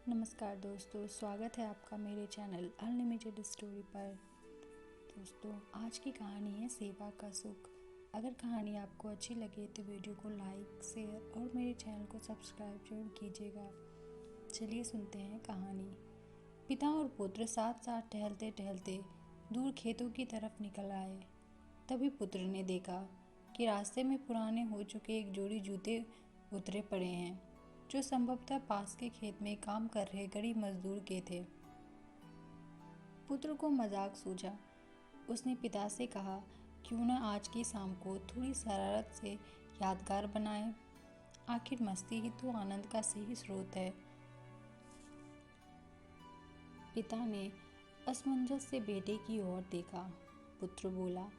नमस्कार दोस्तों, स्वागत है आपका मेरे चैनल अनलिमिटेड स्टोरी पर। दोस्तों, आज की कहानी है सेवा का सुख। अगर कहानी आपको अच्छी लगे तो वीडियो को लाइक, शेयर और मेरे चैनल को सब्सक्राइब जरूर कीजिएगा। चलिए सुनते हैं कहानी। पिता और पुत्र साथ साथ टहलते टहलते दूर खेतों की तरफ निकल आए। तभी पुत्र ने देखा कि रास्ते में पुराने हो चुके एक जोड़ी जूते उतरे पड़े हैं, जो संभवतः पास के खेत में काम कर रहे गरीब मजदूर के थे। पुत्र को मजाक सूझा। उसने पिता से कहा, क्यों न आज की शाम को थोड़ी शरारत से यादगार बनाए। आखिर मस्ती ही तो आनंद का सही स्रोत है। पिता ने असमंजस से बेटे की ओर देखा। पुत्र बोला,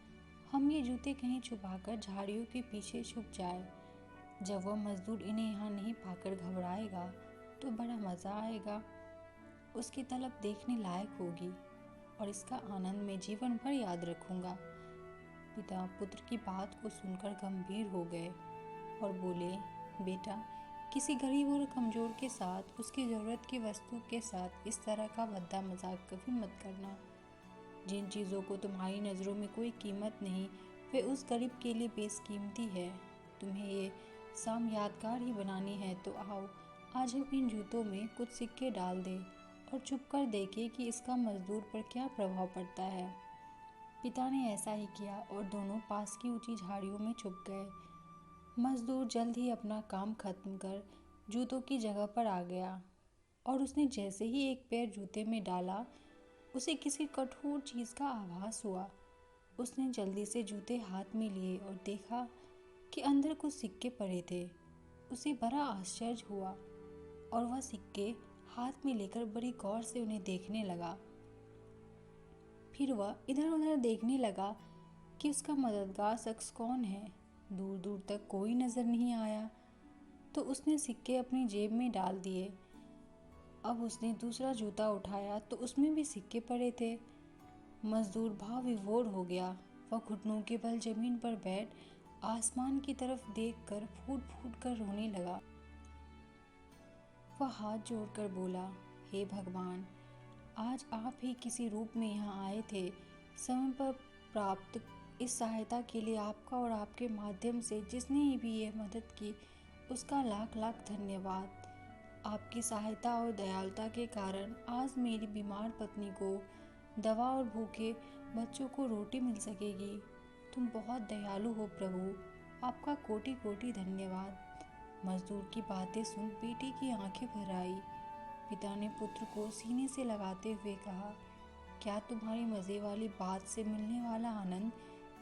हम ये जूते कहीं छुपाकर झाड़ियों के पीछे छुप जाए। जब वह मजदूर इन्हें यहाँ नहीं पाकर घबराएगा तो बड़ा मज़ा आएगा। उसकी तलब देखने लायक होगी और इसका आनंद मैं जीवन भर याद रखूंगा। पिता पुत्र की बात को सुनकर गंभीर हो गए और बोले, बेटा, किसी गरीब और कमज़ोर के साथ, उसकी ज़रूरत की वस्तु के साथ इस तरह का भद्दा मजाक कभी मत करना। जिन चीज़ों को तुम्हारी नज़रों में कोई कीमत नहीं, वे उस गरीब के लिए बेशकीमती है। तुम्हें ये शाम यादगार ही बनानी है तो आओ, आज हम इन जूतों में कुछ सिक्के डाल दें और छुप कर देखें कि इसका मजदूर पर क्या प्रभाव पड़ता है। पिता ने ऐसा ही किया और दोनों पास की ऊंची झाड़ियों में छुप गए। मजदूर जल्द ही अपना काम खत्म कर जूतों की जगह पर आ गया और उसने जैसे ही एक पैर जूते में डाला, उसे किसी कठोर चीज़ का आभास हुआ। उसने जल्दी से जूते हाथ में लिए और देखा कि अंदर कुछ सिक्के पड़े थे। उसे बड़ा आश्चर्य हुआ और वह सिक्के हाथ में लेकर बड़ी गौर से उन्हें देखने लगा। फिर वह इधर उधर देखने लगा कि उसका मददगार शख्स कौन है। दूर दूर तक कोई नज़र नहीं आया तो उसने सिक्के अपनी जेब में डाल दिए। अब उसने दूसरा जूता उठाया तो उसमें भी सिक्के पड़े थे। मजदूर भाव विभोर हो गया। वह घुटनों के बल जमीन पर बैठ आसमान की तरफ देखकर फूट फूट कर रोने लगा। वह हाथ जोड़कर बोला, हे भगवान, आज आप ही किसी रूप में यहाँ आए थे। समय पर प्राप्त इस सहायता के लिए आपका और आपके माध्यम से जिसने भी ये मदद की, उसका लाख लाख धन्यवाद। आपकी सहायता और दयालुता के कारण आज मेरी बीमार पत्नी को दवा और भूखे बच्चों को रोटी मिल सकेगी। तुम बहुत दयालु हो प्रभु, आपका कोटि कोटि धन्यवाद। मजदूर की बातें सुन बेटे की आंखें भर आई। पिता ने पुत्र को सीने से लगाते हुए कहा, क्या तुम्हारी मज़े वाली बात से मिलने वाला आनंद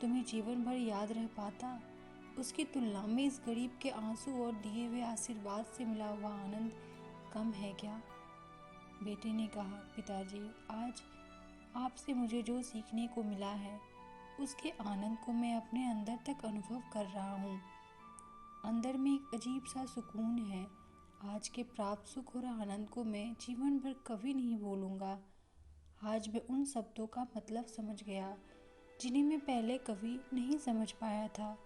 तुम्हें जीवन भर याद रह पाता? उसकी तुलना में इस गरीब के आंसू और दिए हुए आशीर्वाद से मिला हुआ आनंद कम है क्या? बेटे ने कहा, पिताजी, आज आपसे मुझे जो सीखने को मिला है, उसके आनंद को मैं अपने अंदर तक अनुभव कर रहा हूँ। अंदर में एक अजीब सा सुकून है। आज के प्राप्त सुख और आनंद को मैं जीवन भर कभी नहीं भूलूंगा। आज मैं उन शब्दों का मतलब समझ गया जिन्हें मैं पहले कभी नहीं समझ पाया था।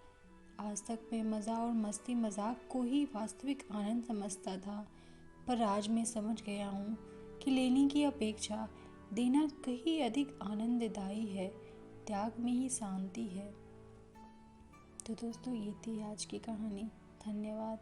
आज तक मैं मज़ा और मस्ती मजाक को ही वास्तविक आनंद समझता था, पर आज मैं समझ गया हूँ कि लेने की अपेक्षा देना कहीं अधिक आनंददायी है। त्याग में ही शांति है। तो दोस्तों, ये थी आज की कहानी। धन्यवाद।